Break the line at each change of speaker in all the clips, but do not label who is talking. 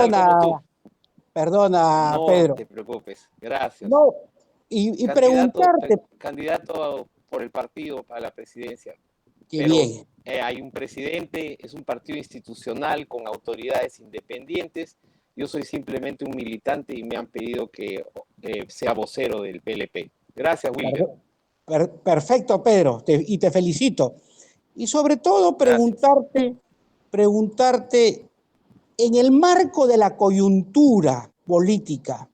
como tú.
Perdona, perdona,
No
Pedro.
te preocupes. Gracias.
No, y preguntarte,
Candidato por el partido para la presidencia.
qué
Pero
bien,
hay un presidente, es un partido institucional con autoridades independientes. Yo soy simplemente un militante y me han pedido que sea vocero del PLP. Gracias, Wilder.
perfecto, Pedro, y te felicito. Y sobre todo
Gracias.
preguntarte, en el marco de la coyuntura política,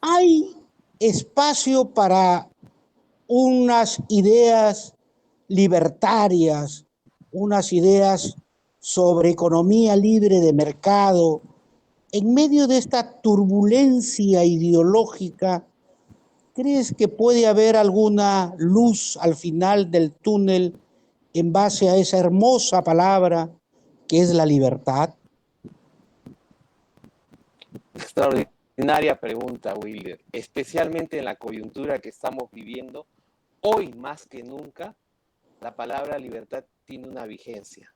¿hay espacio para unas ideas libertarias, unas ideas sobre economía libre de mercado, en medio de esta turbulencia ideológica? ¿Crees que puede haber alguna luz al final del túnel en base a esa hermosa palabra que es la libertad?
Extraordinaria pregunta, Wilder. Especialmente en la coyuntura que estamos viviendo, hoy más que nunca, la palabra libertad tiene una vigencia,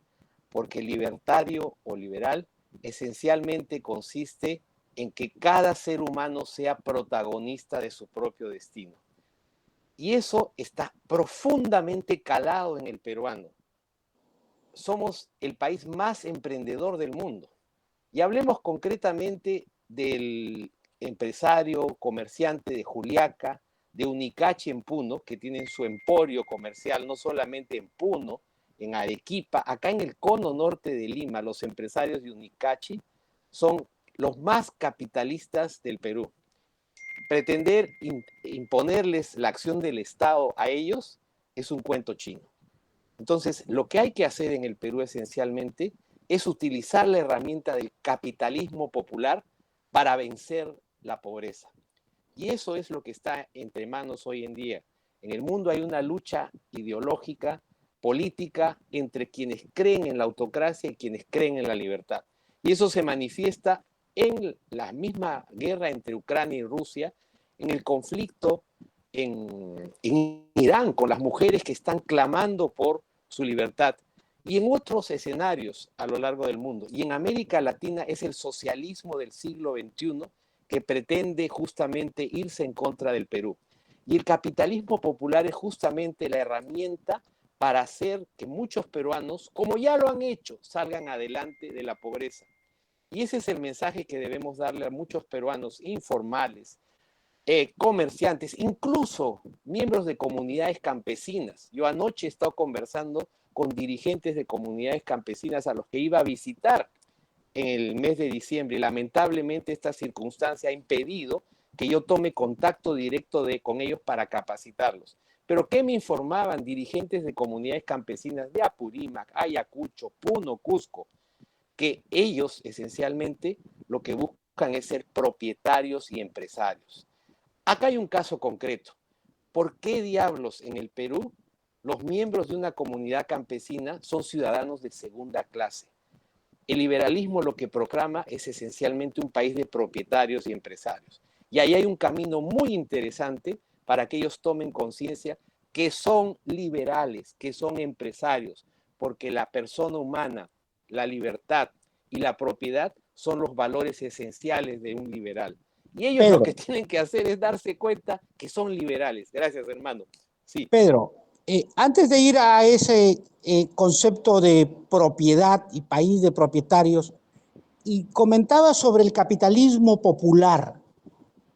porque libertario o liberal esencialmente consiste en que cada ser humano sea protagonista de su propio destino. Y eso está profundamente calado en el peruano. Somos el país más emprendedor del mundo. Y hablemos concretamente del empresario, comerciante de Juliaca, de Unicachi en Puno, que tienen su emporio comercial no solamente en Puno, en Arequipa, acá en el cono norte de Lima, los empresarios de Unicachi son los más capitalistas del Perú. Pretender imponerles la acción del Estado a ellos es un cuento chino. Entonces, lo que hay que hacer en el Perú esencialmente es utilizar la herramienta del capitalismo popular para vencer la pobreza. Y eso es lo que está entre manos hoy en día. En el mundo hay una lucha ideológica, política, entre quienes creen en la autocracia y quienes creen en la libertad. Y eso se manifiesta en la misma guerra entre Ucrania y Rusia, en el conflicto en Irán, con las mujeres que están clamando por su libertad, y en otros escenarios a lo largo del mundo. Y en América Latina es el socialismo del siglo XXI que pretende justamente irse en contra del Perú. Y el capitalismo popular es justamente la herramienta para hacer que muchos peruanos, como ya lo han hecho, salgan adelante de la pobreza. Y ese es el mensaje que debemos darle a muchos peruanos informales, comerciantes, incluso miembros de comunidades campesinas. Yo anoche he estado conversando con dirigentes de comunidades campesinas a los que iba a visitar en el mes de diciembre, y lamentablemente esta circunstancia ha impedido que yo tome contacto directo con ellos para capacitarlos. Pero ¿qué me informaban dirigentes de comunidades campesinas de Apurímac, Ayacucho, Puno, Cusco? Que ellos esencialmente lo que buscan es ser propietarios y empresarios. Acá hay un caso concreto. ¿Por qué diablos en el Perú los miembros de una comunidad campesina son ciudadanos de segunda clase? El liberalismo lo que proclama es esencialmente un país de propietarios y empresarios. Y ahí hay un camino muy interesante para que ellos tomen conciencia que son liberales, que son empresarios, porque la persona humana, la libertad y la propiedad son los valores esenciales de un liberal. Y ellos lo que
Pedro,
tienen que hacer es darse cuenta que son liberales. Gracias, hermano. Sí.
Pedro, antes de ir a ese concepto de propiedad y país de propietarios, y comentaba sobre el capitalismo popular.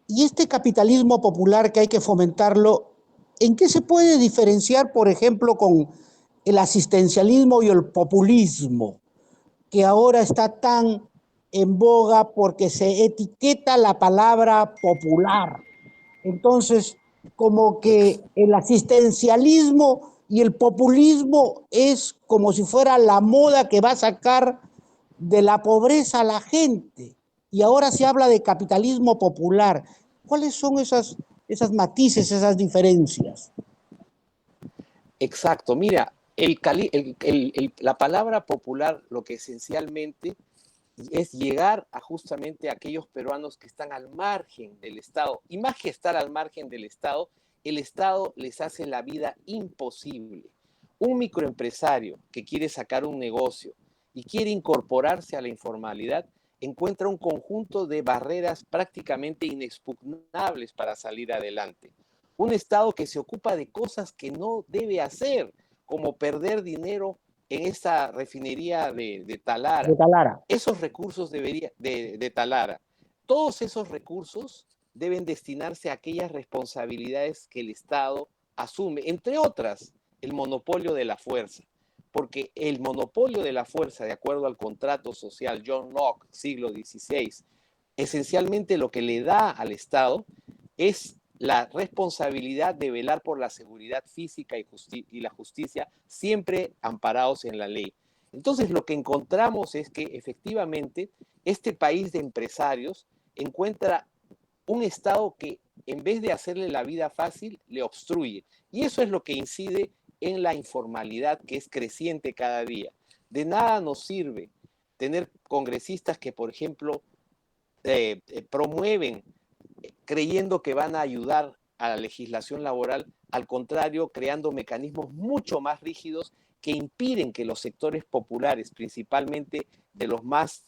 Y este capitalismo popular que hay que fomentarlo, ¿en qué se puede diferenciar, por ejemplo, con el asistencialismo y el populismo, que ahora está tan en boga porque se etiqueta la palabra popular? Entonces, como que el asistencialismo y el populismo es como si fuera la moda que va a sacar de la pobreza a la gente. Y ahora se habla de capitalismo popular. ¿Cuáles son esas matices, esas diferencias?
Exacto, mira, la palabra popular lo que esencialmente es llegar a justamente a aquellos peruanos que están al margen del Estado. Y más que estar al margen del Estado, el Estado les hace la vida imposible. Un microempresario que quiere sacar un negocio y quiere incorporarse a la informalidad encuentra un conjunto de barreras prácticamente inexpugnables para salir adelante. Un Estado que se ocupa de cosas que no debe hacer, como perder dinero en esta refinería de Talara.
De Talara.
Esos recursos de Talara, todos esos recursos deben destinarse a aquellas responsabilidades que el Estado asume, entre otras, el monopolio de la fuerza. Porque el monopolio de la fuerza, de acuerdo al contrato social John Locke, siglo XVI, esencialmente lo que le da al Estado es la responsabilidad de velar por la seguridad física y la justicia, siempre amparados en la ley. Entonces, lo que encontramos es que efectivamente este país de empresarios encuentra un Estado que, en vez de hacerle la vida fácil, le obstruye. Y eso es lo que incide en la informalidad, que es creciente cada día. De nada nos sirve tener congresistas que, por ejemplo, promueven creyendo que van a ayudar a la legislación laboral, al contrario, creando mecanismos mucho más rígidos que impiden que los sectores populares, principalmente de los más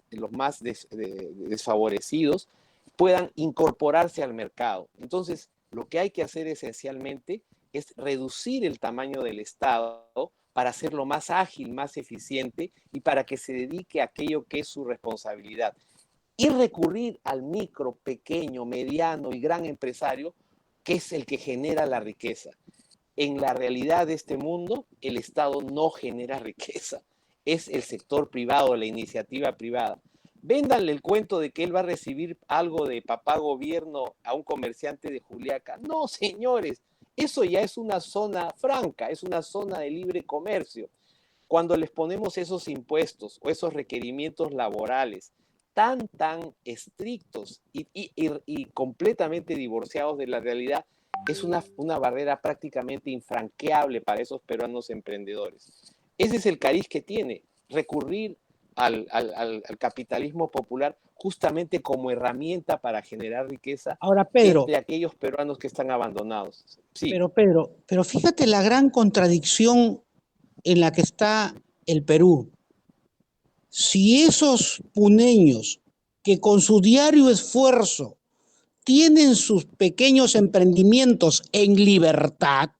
desfavorecidos, puedan incorporarse al mercado. Entonces, lo que hay que hacer esencialmente es reducir el tamaño del Estado para hacerlo más ágil, más eficiente y para que se dedique a aquello que es su responsabilidad. Y recurrir al micro, pequeño, mediano y gran empresario, que es el que genera la riqueza. En la realidad de este mundo, el Estado no genera riqueza, es el sector privado, la iniciativa privada. Véndanle el cuento de que él va a recibir algo de papá gobierno a un comerciante de Juliaca. No, señores, eso ya es una zona franca, es una zona de libre comercio. Cuando les ponemos esos impuestos o esos requerimientos laborales tan estrictos y completamente divorciados de la realidad, es una barrera prácticamente infranqueable para esos peruanos emprendedores. Ese es el cariz que tiene, recurrir al capitalismo popular justamente como herramienta para generar riqueza.
Ahora, Pedro,
entre aquellos peruanos que están abandonados. Sí.
Pero fíjate la gran contradicción en la que está el Perú. Si esos puneños que con su diario esfuerzo tienen sus pequeños emprendimientos en libertad,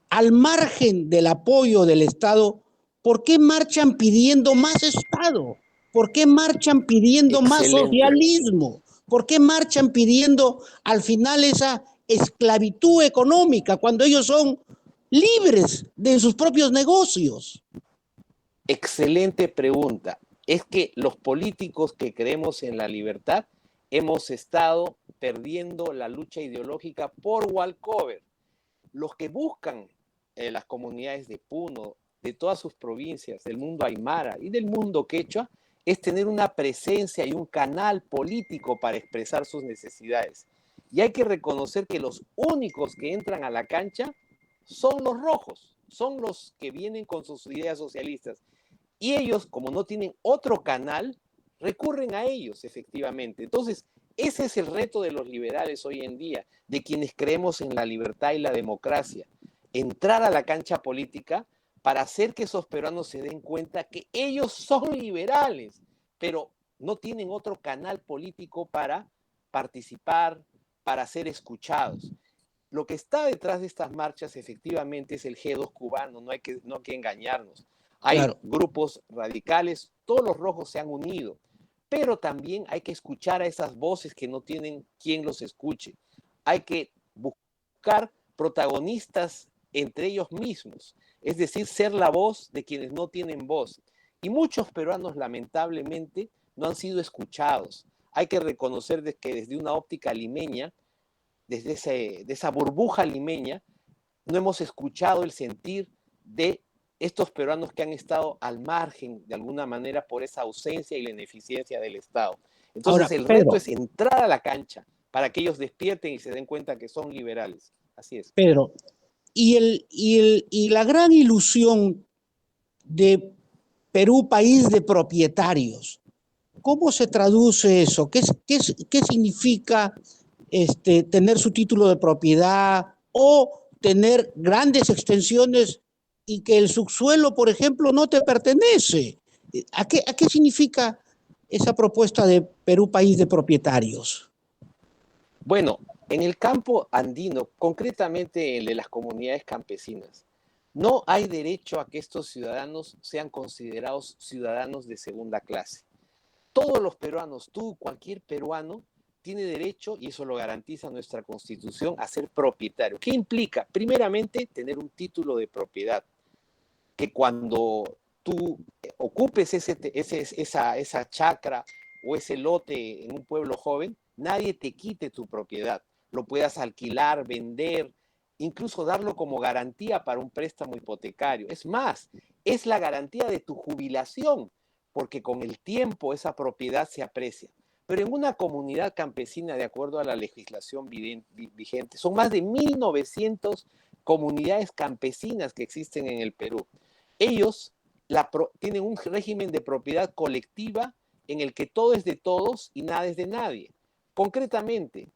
al margen del apoyo del Estado, ¿por qué marchan pidiendo más Estado? ¿Por qué marchan pidiendo más socialismo? ¿Por qué marchan pidiendo al final esa esclavitud económica cuando ellos son libres de sus propios negocios?
Excelente pregunta. Es que los políticos que creemos en la libertad hemos estado perdiendo la lucha ideológica por walkover. Los que buscan las comunidades de Puno, de todas sus provincias, del mundo aymara y del mundo quechua, es tener una presencia y un canal político para expresar sus necesidades. Y hay que reconocer que los únicos que entran a la cancha son los rojos, son los que vienen con sus ideas socialistas. Y ellos, como no tienen otro canal, recurren a ellos, efectivamente. Entonces, ese es el reto de los liberales hoy en día, de quienes creemos en la libertad y la democracia. Entrar a la cancha política para hacer que esos peruanos se den cuenta que ellos son liberales, pero no tienen otro canal político para participar, para ser escuchados. Lo que está detrás de estas marchas efectivamente es el G2 cubano, no hay que engañarnos. Hay grupos radicales, todos los rojos se han unido, pero también hay que escuchar a esas voces que no tienen quien los escuche. Hay que buscar protagonistas entre ellos mismos, es decir, ser la voz de quienes no tienen voz. Y muchos peruanos, lamentablemente, no han sido escuchados. Hay que reconocer que desde una óptica limeña, desde esa burbuja limeña, no hemos escuchado el sentir de estos peruanos que han estado al margen, de alguna manera, por esa ausencia y la ineficiencia del Estado. Entonces, el reto es entrar a la cancha para que ellos despierten y se den cuenta que son liberales. Así es.
Pedro, y la gran ilusión de Perú, país de propietarios, ¿cómo se traduce eso? ¿Qué significa tener su título de propiedad o tener grandes extensiones y que el subsuelo, por ejemplo, no te pertenece? ¿A qué significa esa propuesta de Perú país de propietarios?
Bueno, en el campo andino, concretamente el de las comunidades campesinas, no hay derecho a que estos ciudadanos sean considerados ciudadanos de segunda clase. Todos los peruanos, tú, cualquier peruano, tiene derecho, y eso lo garantiza nuestra Constitución, a ser propietario. ¿Qué implica? Primeramente, tener un título de propiedad, que cuando tú ocupes esa chacra o ese lote en un pueblo joven, nadie te quite tu propiedad. Lo puedas alquilar, vender, incluso darlo como garantía para un préstamo hipotecario. Es más, es la garantía de tu jubilación, porque con el tiempo esa propiedad se aprecia. Pero en una comunidad campesina, de acuerdo a la legislación vigente, son más de 1.900 comunidades campesinas que existen en el Perú. Ellos tienen un régimen de propiedad colectiva en el que todo es de todos y nada es de nadie. Concretamente,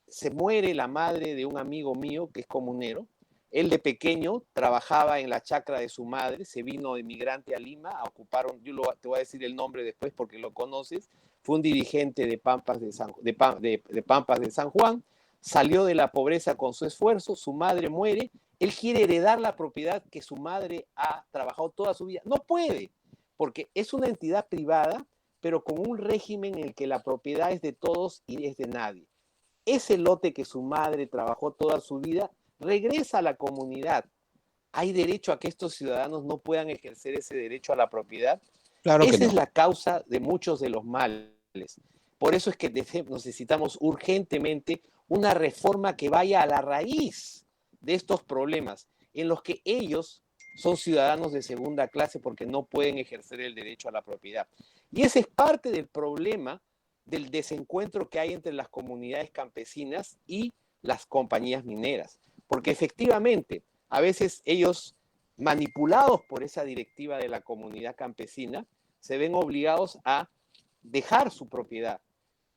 se muere la madre de un amigo mío que es comunero. Él de pequeño trabajaba en la chacra de su madre, se vino de migrante a Lima, ocuparon, te voy a decir el nombre después porque lo conoces, fue un dirigente de Pampas de Pampas de San Juan, salió de la pobreza con su esfuerzo, su madre muere, él quiere heredar la propiedad que su madre ha trabajado toda su vida. No puede, porque es una entidad privada, pero con un régimen en el que la propiedad es de todos y es de nadie. Ese lote que su madre trabajó toda su vida regresa a la comunidad. ¿Hay derecho a que estos ciudadanos no puedan ejercer ese derecho a la propiedad?
Claro que
Esa
no.
es la causa de muchos de los males. Por eso es que necesitamos urgentemente una reforma que vaya a la raíz de estos problemas, en los que ellos son ciudadanos de segunda clase porque no pueden ejercer el derecho a la propiedad. Y ese es parte del problema del desencuentro que hay entre las comunidades campesinas y las compañías mineras. Porque efectivamente, a veces ellos, manipulados por esa directiva de la comunidad campesina, se ven obligados a dejar su propiedad.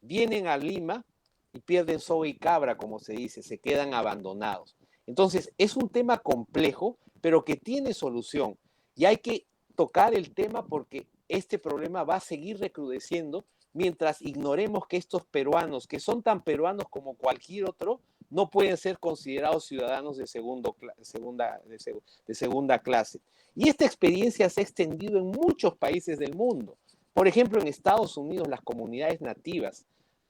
Vienen a Lima y pierden soga y cabra, como se dice, se quedan abandonados. Entonces, es un tema complejo, pero que tiene solución. Y hay que tocar el tema porque este problema va a seguir recrudeciendo mientras ignoremos que estos peruanos, que son tan peruanos como cualquier otro, no pueden ser considerados ciudadanos de segunda clase. Y esta experiencia se ha extendido en muchos países del mundo. Por ejemplo, en Estados Unidos, las comunidades nativas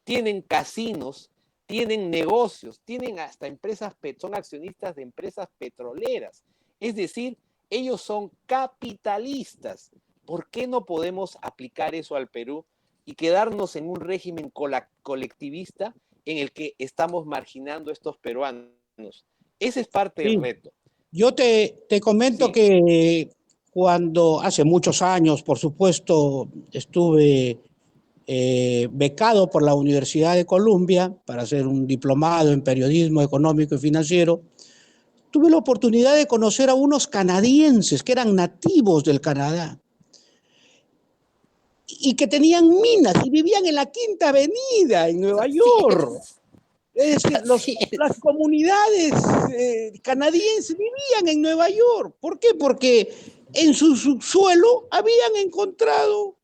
tienen casinos, tienen negocios, tienen hasta empresas, son accionistas de empresas petroleras. Es decir, ellos son capitalistas. ¿Por qué no podemos aplicar eso al Perú y quedarnos en un régimen colectivista en el que estamos marginando a estos peruanos? Ese es parte del
Sí.
reto.
Yo te comento
Sí.
que cuando hace muchos años, por supuesto, estuve becado por la Universidad de Columbia para hacer un diplomado en periodismo económico y financiero, tuve la oportunidad de conocer a unos canadienses que eran nativos del Canadá y que tenían minas y vivían en la Quinta Avenida en Nueva
Así
York.
es.
Es decir,
Así
las
es.
comunidades canadienses vivían en Nueva York. ¿Por qué? Porque en su subsuelo habían encontrado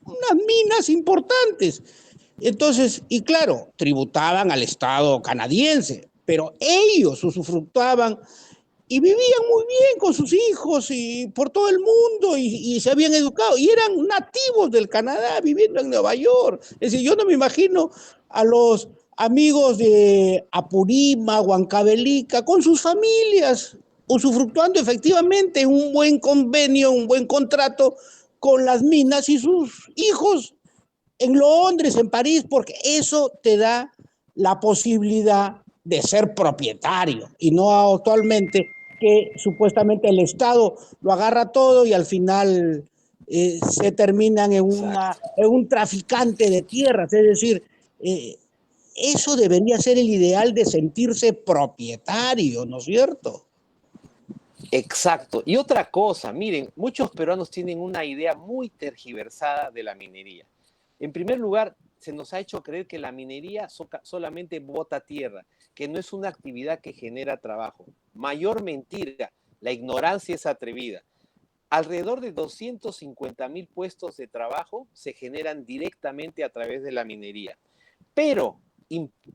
unas minas importantes. Entonces, y claro, tributaban al Estado canadiense, pero ellos usufructuaban y vivían muy bien con sus hijos y por todo el mundo y se habían educado y eran nativos del Canadá viviendo en Nueva York. Es decir, yo no me imagino a los amigos de Apurima, Huancavelica, con sus familias, usufructuando efectivamente un buen convenio, un buen contrato con las minas y sus hijos en Londres, en París, porque eso te da la posibilidad de ser propietario y no actualmente que supuestamente el Estado lo agarra todo y al final se terminan
Exacto.
en un traficante de tierras. Es decir, eh, eso debería ser el ideal de sentirse propietario, ¿no es cierto?
Exacto. Y otra cosa, miren, muchos peruanos tienen una idea muy tergiversada de la minería. En primer lugar, se nos ha hecho creer que la minería solamente bota tierra, que no es una actividad que genera trabajo. Mayor mentira, la ignorancia es atrevida. alrededor de 250.000 puestos de trabajo se generan directamente a través de la minería. Pero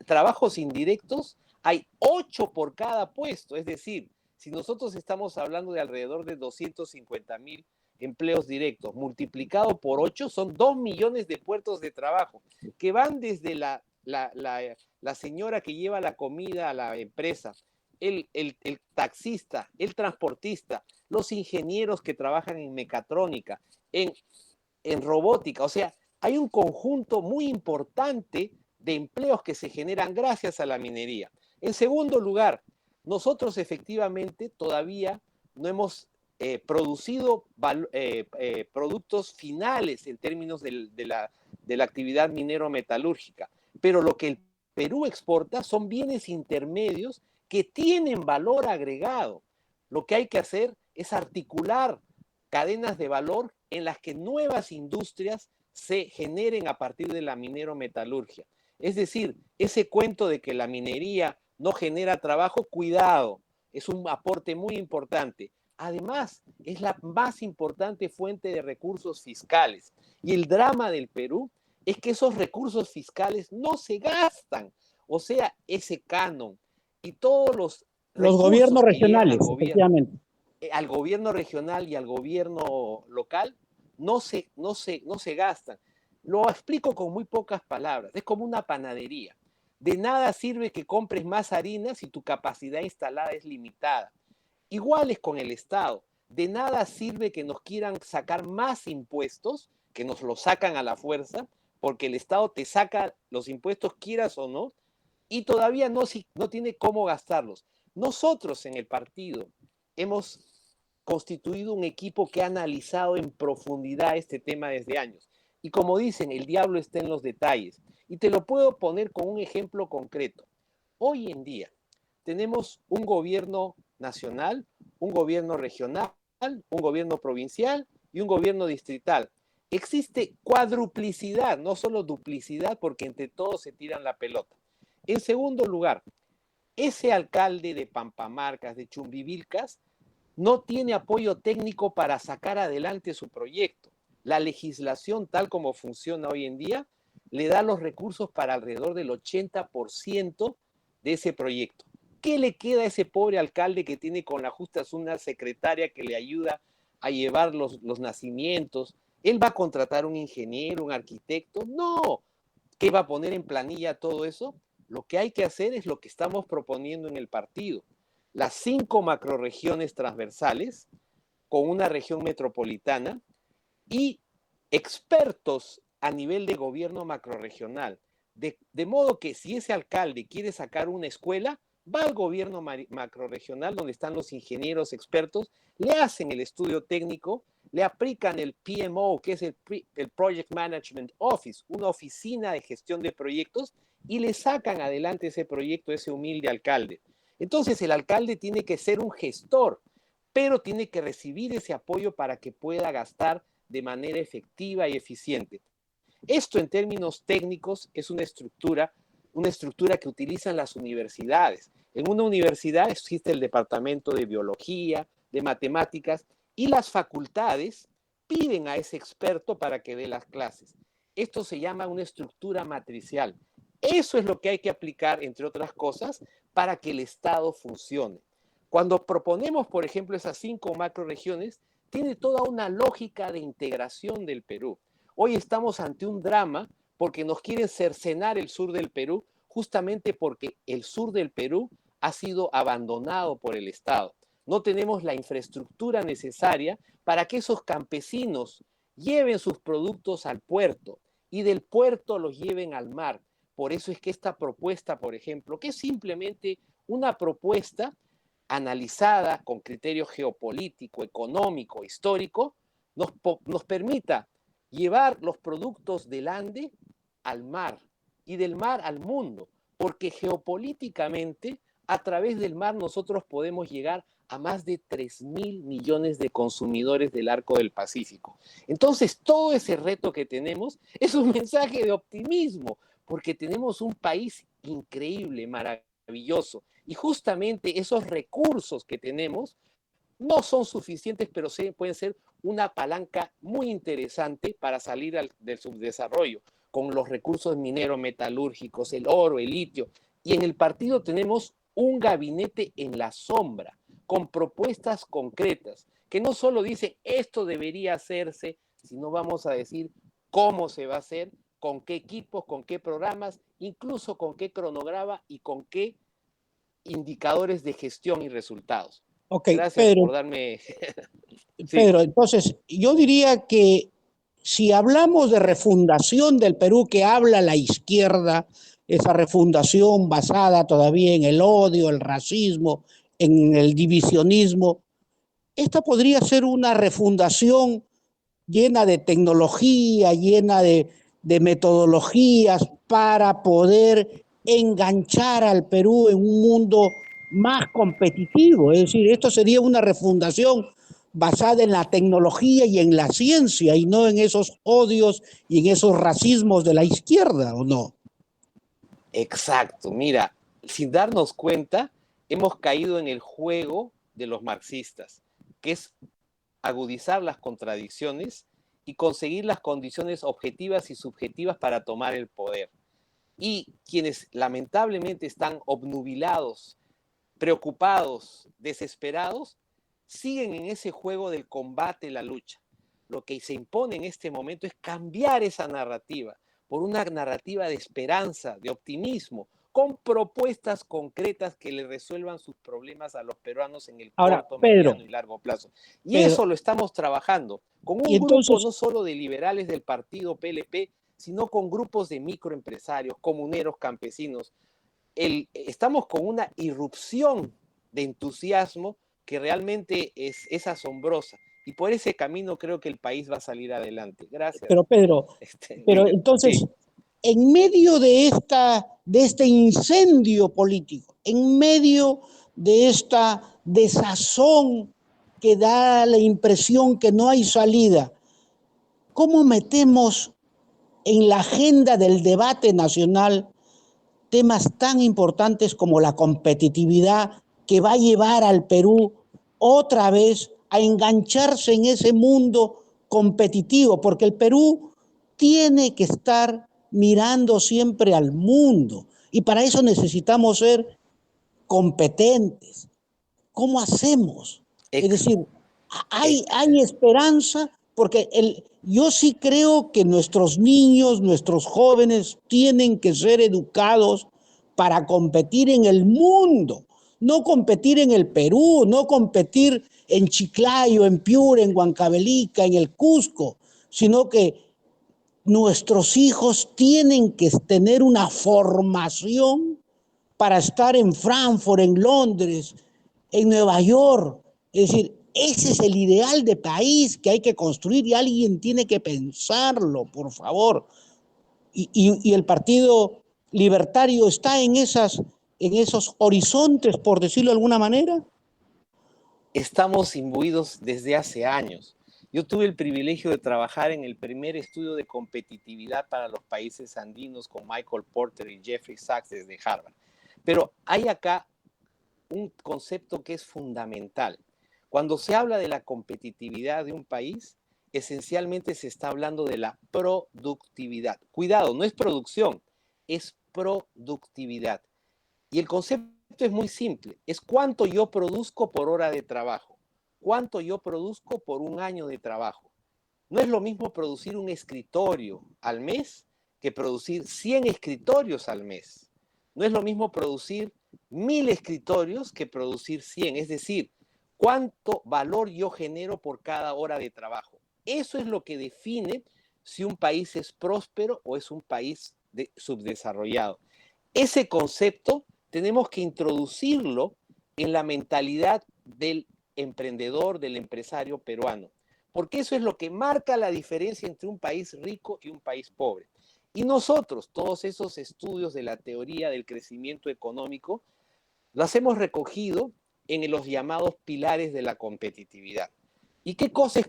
trabajos indirectos hay 8 por cada puesto. Es decir, si nosotros estamos hablando de alrededor de 250.000 empleos directos, multiplicado por 8, son 2 millones de puestos de trabajo, que van desde la señora que lleva la comida a la empresa, el taxista, el transportista, los ingenieros que trabajan en mecatrónica, en robótica. O sea, hay un conjunto muy importante de empleos que se generan gracias a la minería. En segundo lugar, nosotros efectivamente todavía no hemos producido productos finales en términos de la actividad minero-metalúrgica, pero lo que el Perú exporta son bienes intermedios que tienen valor agregado. Lo que hay que hacer es articular cadenas de valor en las que nuevas industrias se generen a partir de la minero-metalurgia. Es decir, ese cuento de que la minería no genera trabajo, cuidado, es un aporte muy importante. Además, es la más importante fuente de recursos fiscales. Y el drama del Perú es que esos recursos fiscales no se gastan. O sea, ese canon y todos los
gobiernos
recursos que llegan
regionales, efectivamente.
al gobierno regional y al gobierno local no se gastan. Lo explico con muy pocas palabras. Es como una panadería. De nada sirve que compres más harina si tu capacidad instalada es limitada. Igual es con el Estado. De nada sirve que nos quieran sacar más impuestos, que nos los sacan a la fuerza, porque el Estado te saca los impuestos, quieras o no, y todavía no tiene cómo gastarlos. Nosotros en el partido hemos constituido un equipo que ha analizado en profundidad este tema desde años. Y como dicen, el diablo está en los detalles. Y te lo puedo poner con un ejemplo concreto. Hoy en día tenemos un gobierno nacional, un gobierno regional, un gobierno provincial y un gobierno distrital. Existe cuadruplicidad, no solo duplicidad, porque entre todos se tiran la pelota. En segundo lugar, ese alcalde de Pampamarcas, de Chumbivilcas, no tiene apoyo técnico para sacar adelante su proyecto. La legislación tal como funciona hoy en día le da los recursos para alrededor del 80% de ese proyecto. ¿Qué le queda a ese pobre alcalde que tiene con la justa una secretaria que le ayuda a llevar los nacimientos? ¿Él va a contratar un ingeniero, un arquitecto? No. ¿Qué va a poner en planilla todo eso? Lo que hay que hacer es lo que estamos proponiendo en el partido. Las 5 macroregiones transversales con una región metropolitana y expertos a nivel de gobierno macrorregional. De modo que si ese alcalde quiere sacar una escuela, va al gobierno macrorregional donde están los ingenieros expertos, le hacen el estudio técnico, le aplican el PMO, que es el Project Management Office, una oficina de gestión de proyectos, y le sacan adelante ese proyecto a ese humilde alcalde. Entonces el alcalde tiene que ser un gestor, pero tiene que recibir ese apoyo para que pueda gastar de manera efectiva y eficiente. Esto en términos técnicos es una estructura que utilizan las universidades. En una universidad existe el departamento de biología, de matemáticas, y las facultades piden a ese experto para que dé las clases. Esto se llama una estructura matricial. Eso es lo que hay que aplicar, entre otras cosas, para que el Estado funcione. Cuando proponemos, por ejemplo, esas 5 macroregiones, tiene toda una lógica de integración del Perú. Hoy estamos ante un drama porque nos quieren cercenar el sur del Perú, justamente porque el sur del Perú ha sido abandonado por el Estado. No tenemos la infraestructura necesaria para que esos campesinos lleven sus productos al puerto y del puerto los lleven al mar. Por eso es que esta propuesta, por ejemplo, que es simplemente una propuesta analizada con criterio geopolítico, económico, histórico, nos permita llevar los productos del Ande al mar y del mar al mundo, porque geopolíticamente a través del mar nosotros podemos llegar a más de 3.000 millones de consumidores del arco del Pacífico. Entonces, todo ese reto que tenemos es un mensaje de optimismo, porque tenemos un país increíble, maravilloso, y justamente esos recursos que tenemos no son suficientes, pero pueden ser una palanca muy interesante para salir del subdesarrollo, con los recursos mineros, metalúrgicos, el oro, el litio. Y en el partido tenemos un gabinete en la sombra, con propuestas concretas, que no solo dice esto debería hacerse, sino vamos a decir cómo se va a hacer, con qué equipos, con qué programas, incluso con qué cronograma y con qué indicadores de gestión y resultados.
Ok,
Gracias por darme... Sí.
Pedro, entonces yo diría que si hablamos de refundación del Perú que habla la izquierda, esa refundación basada todavía en el odio, el racismo, en el divisionismo, esta podría ser una refundación llena de tecnología, llena de metodologías para poder enganchar al Perú en un mundo más competitivo. Es decir, esto sería una refundación basada en la tecnología y en la ciencia y no en esos odios y en esos racismos de la izquierda, ¿o no?
Exacto, mira, sin darnos cuenta, hemos caído en el juego de los marxistas, que es agudizar las contradicciones y conseguir las condiciones objetivas y subjetivas para tomar el poder. Y quienes lamentablemente están obnubilados, preocupados, desesperados, siguen en ese juego del combate, la lucha. Lo que se impone en este momento es cambiar esa narrativa por una narrativa de esperanza, de optimismo, con propuestas concretas que le resuelvan sus problemas a los peruanos en el
Ahora,
corto, mediano
Pedro,
y largo plazo. Y
Pedro,
eso lo estamos trabajando con
y
un grupo
entonces,
no solo de liberales del partido PLP, sino con grupos de microempresarios, comuneros, campesinos. Estamos con una irrupción de entusiasmo que realmente es asombrosa. Y por ese camino creo que el país va a salir adelante. Gracias.
pero Pedro, pero
William.
entonces,
Sí.
en medio de este incendio político, en medio de esta desazón que da la impresión que no hay salida, ¿cómo metemos en la agenda del debate nacional temas tan importantes como la competitividad que va a llevar al Perú otra vez a engancharse en ese mundo competitivo? Porque el Perú tiene que estar mirando siempre al mundo y para eso necesitamos ser competentes. ¿Cómo hacemos? Es
Ex,
decir,
ex,
hay esperanza porque yo sí creo que nuestros niños, nuestros jóvenes tienen que ser educados para competir en el mundo, no competir en el Perú, no competir en Chiclayo, en Piura, en Huancavelica, en el Cusco, sino que nuestros hijos tienen que tener una formación para estar en Frankfurt, en Londres, en Nueva York. Es decir, ese es el ideal de país que hay que construir y alguien tiene que pensarlo, por favor. Y el Partido Libertario está en esos horizontes, por decirlo de alguna manera.
Estamos imbuidos desde hace años. Yo tuve el privilegio de trabajar en el primer estudio de competitividad para los países andinos con Michael Porter y Jeffrey Sachs desde Harvard. Pero hay acá un concepto que es fundamental. Cuando se habla de la competitividad de un país, esencialmente se está hablando de la productividad. Cuidado, no es producción, es productividad. Y el concepto es muy simple, es cuánto yo produzco por hora de trabajo, cuánto yo produzco por un año de trabajo. No es lo mismo producir un escritorio al mes que producir 100 escritorios al mes. No es lo mismo producir 1000 escritorios que producir 100. Es decir, cuánto valor yo genero por cada hora de trabajo. Eso es lo que define si un país es próspero o es un país subdesarrollado. Ese concepto tenemos que introducirlo en la mentalidad del emprendedor, del empresario peruano, porque eso es lo que marca la diferencia entre un país rico y un país pobre. Y nosotros, todos esos estudios de la teoría del crecimiento económico, los hemos recogido en los llamados pilares de la competitividad. ¿Y qué cosa es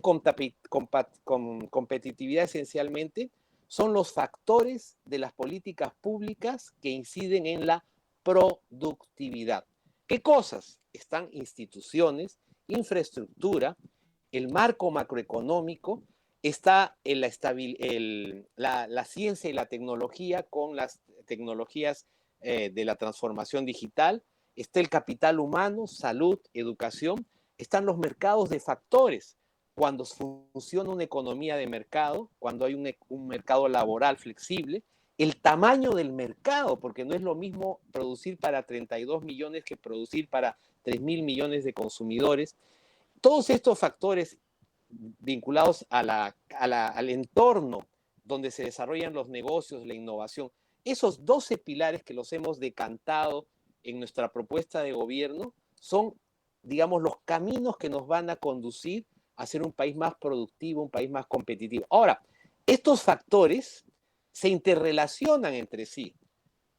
competitividad esencialmente? Son los factores de las políticas públicas que inciden en la productividad. ¿Qué cosas? Están instituciones infraestructura, el marco macroeconómico, está en la ciencia y la tecnología con las tecnologías de la transformación digital, está el capital humano, salud, educación, están los mercados de factores, cuando funciona una economía de mercado, cuando hay un mercado laboral flexible, el tamaño del mercado, porque no es lo mismo producir para 32 millones que producir para 3.000 millones de consumidores. Todos estos factores vinculados al entorno donde se desarrollan los negocios, la innovación, esos 12 pilares que los hemos decantado en nuestra propuesta de gobierno son, digamos, los caminos que nos van a conducir a ser un país más productivo, un país más competitivo. Ahora, estos factores se interrelacionan entre sí.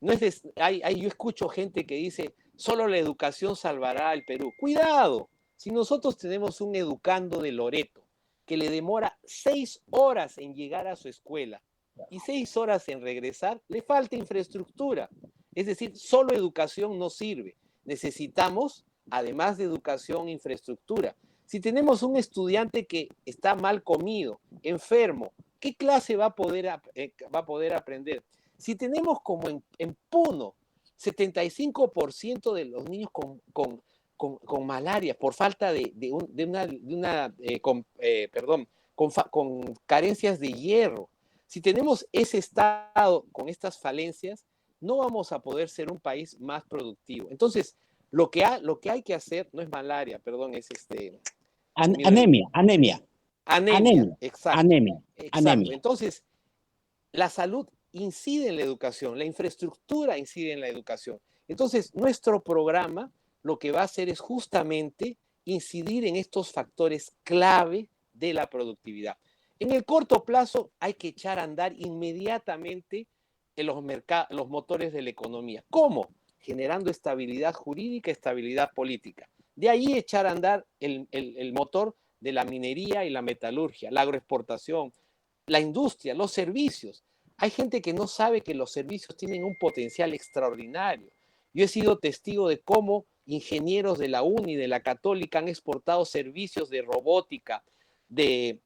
No es yo escucho gente que dice, solo la educación salvará al Perú. ¡Cuidado! Si nosotros tenemos un educando de Loreto que le demora 6 horas en llegar a su escuela y 6 horas en regresar, le falta infraestructura. Es decir, solo educación no sirve. Necesitamos, además de educación, infraestructura. Si tenemos un estudiante que está mal comido, enfermo, ¿qué clase va a poder aprender? Si tenemos como en Puno, 75% de los niños con malaria por falta con carencias de hierro. Si tenemos ese estado con estas falencias, no vamos a poder ser un país más productivo. Entonces, lo que hay que hacer no es malaria, perdón, es
Anemia.
Exacto.
Anemia.
Exacto. Entonces, la salud incide en la educación, la infraestructura incide en la educación. Entonces, nuestro programa lo que va a hacer es justamente incidir en estos factores clave de la productividad. En el corto plazo hay que echar a andar inmediatamente en los motores de la economía. ¿Cómo? Generando estabilidad jurídica, estabilidad política. De ahí echar a andar el motor de la minería y la metalurgia, la agroexportación, la industria, los servicios. Hay gente que no sabe que los servicios tienen un potencial extraordinario. Yo he sido testigo de cómo ingenieros de la UNI, de la Católica, han exportado servicios de robótica, de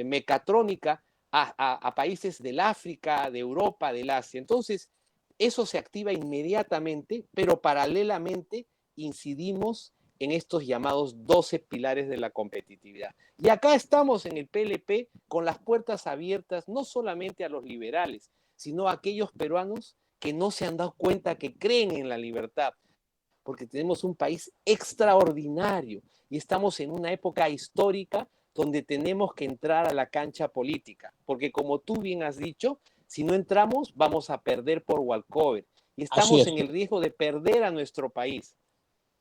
mecatrónica a países del África, de Europa, del Asia. Entonces, eso se activa inmediatamente, pero paralelamente incidimos en estos llamados 12 pilares de la competitividad. Y acá estamos en el PLP con las puertas abiertas no solamente a los liberales, sino a aquellos peruanos que no se han dado cuenta que creen en la libertad, porque tenemos un país extraordinario y estamos en una época histórica donde tenemos que entrar a la cancha política, porque como tú bien has dicho, si no entramos vamos a perder por walkover y estamos en el riesgo de perder a nuestro país.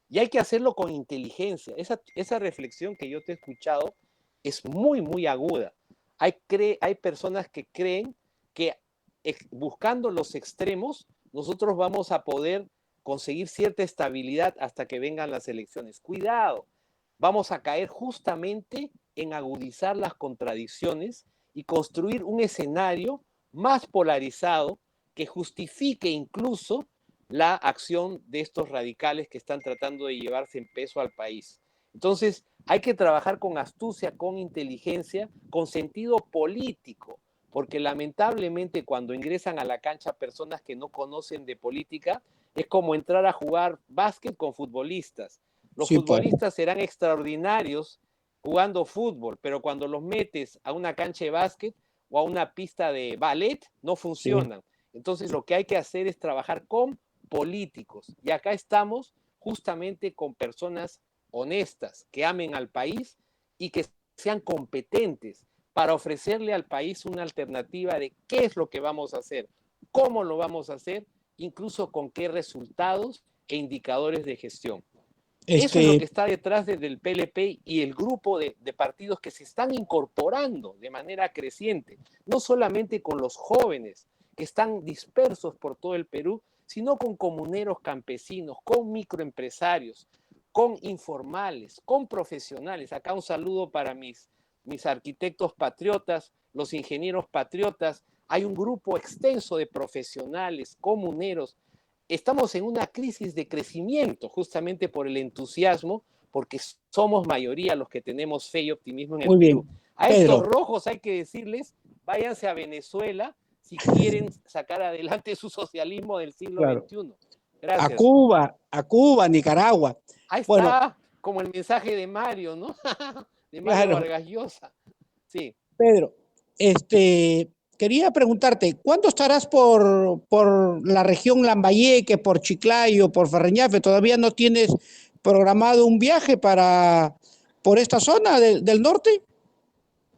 Y hay que hacerlo con inteligencia. Esa reflexión que yo te he escuchado es muy, muy aguda. Hay personas que creen que buscando los extremos, nosotros vamos a poder conseguir cierta estabilidad hasta que vengan las elecciones. Cuidado, vamos a caer justamente en agudizar las contradicciones y construir un escenario más polarizado que justifique incluso la acción de estos radicales que están tratando de llevarse en peso al país. Entonces, hay que trabajar con astucia, con inteligencia, con sentido político, porque lamentablemente cuando ingresan a la cancha personas que no conocen de política, es como entrar a jugar básquet con futbolistas. Los futbolistas serán extraordinarios jugando fútbol, pero cuando los metes a una cancha de básquet o a una pista de ballet, no funcionan. Entonces, lo que hay que hacer es trabajar con políticos. Y acá estamos justamente con personas honestas, que amen al país y que sean competentes para ofrecerle al país una alternativa de qué es lo que vamos a hacer, cómo lo vamos a hacer, incluso con qué resultados e indicadores de gestión. Eso es lo que está detrás del PLP y el grupo de partidos que se están incorporando de manera creciente, no solamente con los jóvenes que están dispersos por todo el Perú, sino con comuneros campesinos, con microempresarios, con informales, con profesionales. Acá un saludo para mis arquitectos patriotas, los ingenieros patriotas. Hay un grupo extenso de profesionales, comuneros. Estamos en una crisis de crecimiento justamente por el entusiasmo, porque somos mayoría los que tenemos fe y optimismo en el
Muy
Perú.
bien.
A estos
Pedro,
rojos hay que decirles, váyanse a Venezuela si quieren sacar adelante su socialismo del siglo
claro,
XXI. Gracias.
A Cuba, Nicaragua.
Ahí
Bueno,
está, como el mensaje de Mario, ¿no? De Mario
claro,
Vargas Llosa. Sí.
Pedro, quería preguntarte, ¿cuándo estarás por la región Lambayeque, por Chiclayo, por Ferreñafe? ¿Todavía no tienes programado un viaje por esta zona del norte?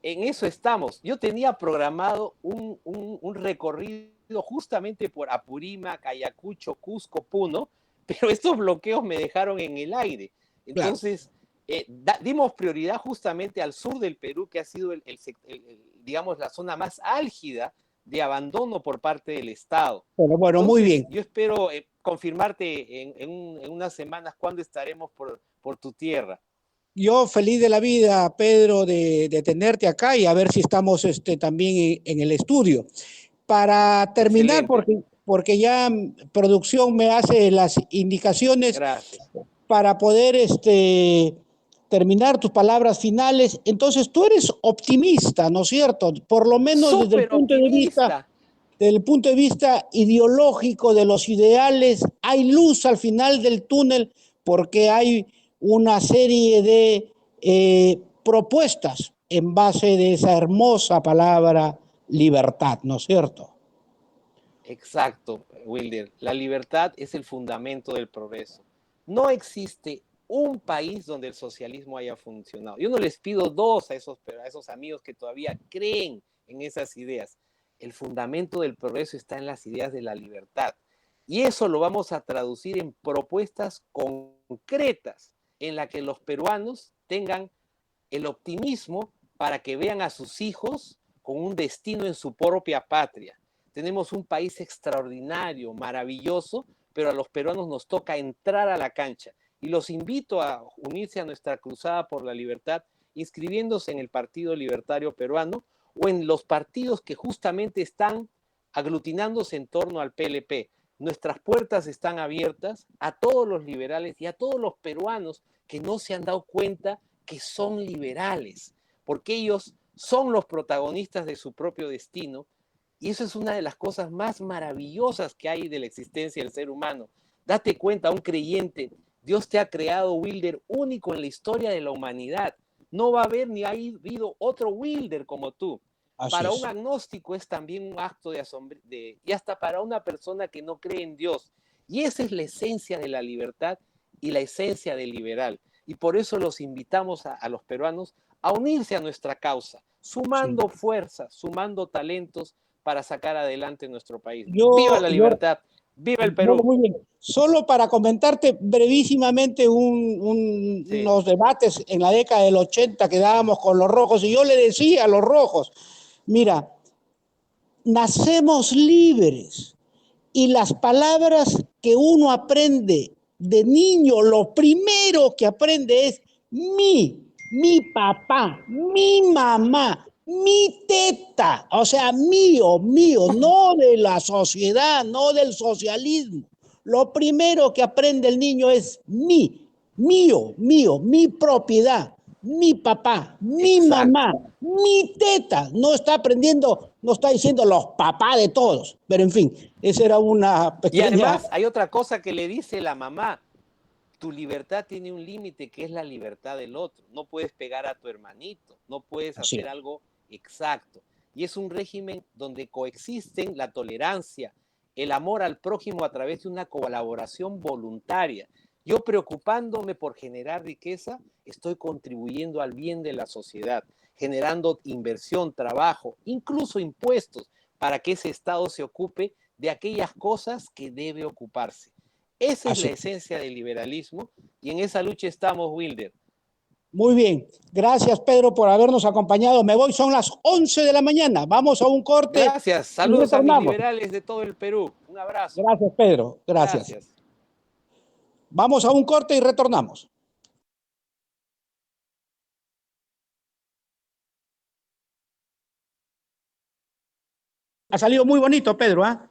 En eso estamos. Yo tenía programado un recorrido justamente por Apurímac, Ayacucho, Cusco, Puno, pero estos bloqueos me dejaron en el aire.
Claro.
Entonces, dimos prioridad justamente al sur del Perú, que ha sido, digamos, la zona más álgida de abandono por parte del Estado.
Pero bueno, muy
Entonces,
bien.
yo espero confirmarte en unas semanas cuándo estaremos por tu tierra.
Yo feliz de la vida, Pedro, de tenerte acá y a ver si estamos también en el estudio. Para terminar,
Excelente.
porque ya producción me hace las indicaciones
Gracias.
para poder terminar tus palabras finales. Entonces, tú eres optimista, ¿no es cierto? Por lo menos desde el
Súper
punto de vista,
optimista.
desde el punto de vista ideológico de los ideales, hay luz al final del túnel porque hay una serie de propuestas en base de esa hermosa palabra libertad, ¿no es cierto?
Exacto, Wilder. La libertad es el fundamento del progreso. No existe un país donde el socialismo haya funcionado. Yo no les pido dos a esos amigos que todavía creen en esas ideas. El fundamento del progreso está en las ideas de la libertad. Y eso lo vamos a traducir en propuestas concretas en las que los peruanos tengan el optimismo para que vean a sus hijos con un destino en su propia patria. Tenemos un país extraordinario, maravilloso, pero a los peruanos nos toca entrar a la cancha. Y los invito a unirse a nuestra cruzada por la libertad, inscribiéndose en el Partido Libertario Peruano o en los partidos que justamente están aglutinándose en torno al PLP. Nuestras puertas están abiertas a todos los liberales y a todos los peruanos que no se han dado cuenta que son liberales, porque ellos son los protagonistas de su propio destino. Y eso es una de las cosas más maravillosas que hay de la existencia del ser humano. Date cuenta, un creyente, Dios te ha creado, Wilder, único en la historia de la humanidad. No va a haber ni ha habido otro Wilder como tú.
Así
Para un
es.
agnóstico es también un acto de asombro, y hasta para una persona que no cree en Dios. Y esa es la esencia de la libertad y la esencia del liberal. Y por eso los invitamos a los peruanos a unirse a nuestra causa,
Sí.
sumando fuerzas, sumando talentos para sacar adelante nuestro país. ¡Viva
Yo,
la
yo,
libertad! ¡Viva el
bueno,
Perú!
muy bien. Solo para comentarte brevísimamente
Sí,
unos debates en la década del 80 que dábamos con los rojos y yo le decía a los rojos, mira, nacemos libres y las palabras que uno aprende de niño, lo primero que aprende es mi papá, mi mamá, mi teta, o sea, mío, no de la sociedad, no del socialismo. Lo primero que aprende el niño es mío, mi propiedad, mi papá, mi
exacto.
mamá, mi teta. No está aprendiendo, no está diciendo los papás de todos, pero en fin, esa era una
Y
pequeña...
además hay otra cosa que le dice la mamá. Tu libertad tiene un límite que es la libertad del otro. No puedes pegar a tu hermanito, no puedes
Así
hacer
es.
algo exacto. Y es un régimen donde coexisten la tolerancia, el amor al prójimo a través de una colaboración voluntaria. Yo preocupándome por generar riqueza, estoy contribuyendo al bien de la sociedad, generando inversión, trabajo, incluso impuestos, para que ese Estado se ocupe de aquellas cosas que debe ocuparse. Esa es la
Así es.
esencia del liberalismo y en esa lucha estamos, Wilder.
Muy bien. Gracias, Pedro, por habernos acompañado. Me voy, son las 11 de la mañana. Vamos a un corte
Gracias.
y
Saludos a mis
retornamos.
liberales de todo el Perú. Un abrazo.
Gracias, Pedro. Gracias.
Gracias.
Vamos a un corte y retornamos. Ha salido muy bonito, Pedro, ¿ah?